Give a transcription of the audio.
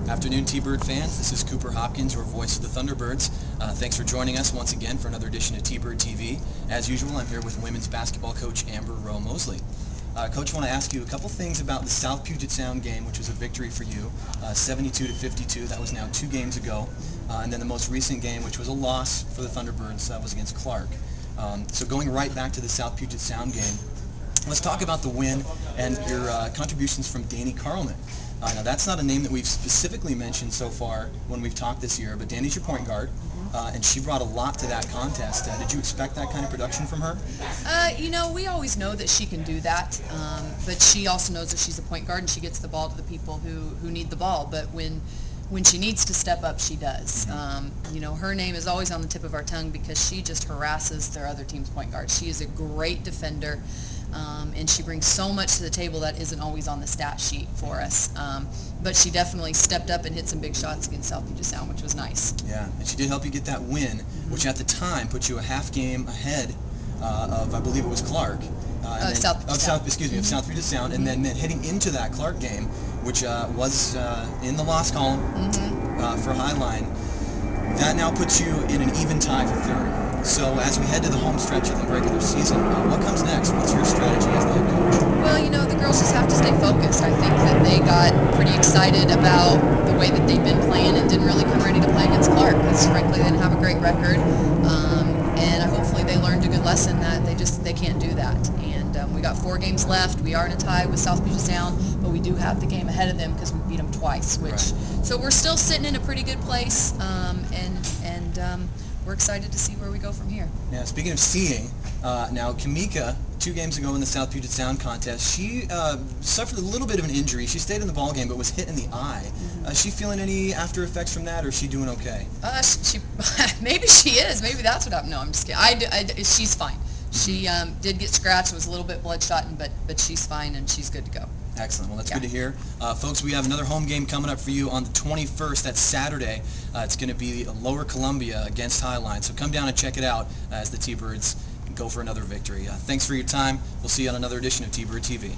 Afternoon, T-Bird fans. This is Cooper Hopkins, your voice of the Thunderbirds. Thanks for joining us once again for another edition of T-Bird TV. As usual, I'm here with women's basketball coach Amber Rowe Mosley. Coach, I want to ask you a couple things about the South Puget Sound game, which was a victory for you, 72-52. That was now 2 games ago. And then the most recent game, which was a loss for the Thunderbirds, was against Clark. So going right back to the South Puget Sound game, let's talk about the win and your contributions from Danny Carlman. Now that's not a name that we've specifically mentioned so far when we've talked this year, but Danny's your point guard, and she brought a lot to that contest. Did you expect that kind of production from her? You know, we always know that she can do that, but she also knows that she's a point guard and she gets the ball to the people who need the ball. But when she needs to step up, she does. You know, her name is always on the tip of our tongue because she just harasses their other team's point guard. She is a great defender. And she brings so much to the table that isn't always on the stat sheet for us. But she definitely stepped up and hit some big shots against South Puget Sound, which was nice. Yeah, and she did help you get that win, which at the time put you a half game ahead of, I believe it was Clark. South Puget Sound, and then heading into that Clark game, which was in the loss column for Highline. That now puts you in an even tie for third. So as we head to the home stretch of the regular season, what comes next? What's your strategy as the head coach? Well, you know, the girls just have to stay focused. I think that they got pretty excited about the way that they've been playing and didn't really come ready to play against Clark because, frankly, they didn't have a great record. And hopefully they learned a good lesson that they can't do that. And we got 4 games left. We are in a tie with South Puget Sound, but we do have the game ahead of them because we beat them twice. So we're still sitting in a pretty good place, and we're excited to see where we go from here. Now, speaking of seeing, now Kamika, 2 games ago in the South Puget Sound contest, she suffered a little bit of an injury. She stayed in the ball game but was hit in the eye. Is she feeling any after effects from that, or is she doing okay? Maybe she is. Maybe that's what happened. No, I'm just kidding. She's fine. She did get scratched, was a little bit bloodshot, but she's fine and she's good to go. Excellent. Well, that's good to hear. Folks, we have another home game coming up for you on the 21st. That's Saturday. It's going to be Lower Columbia against Highline. So come down and check it out as the T-Birds go for another victory. Thanks for your time. We'll see you on another edition of T-Bird TV.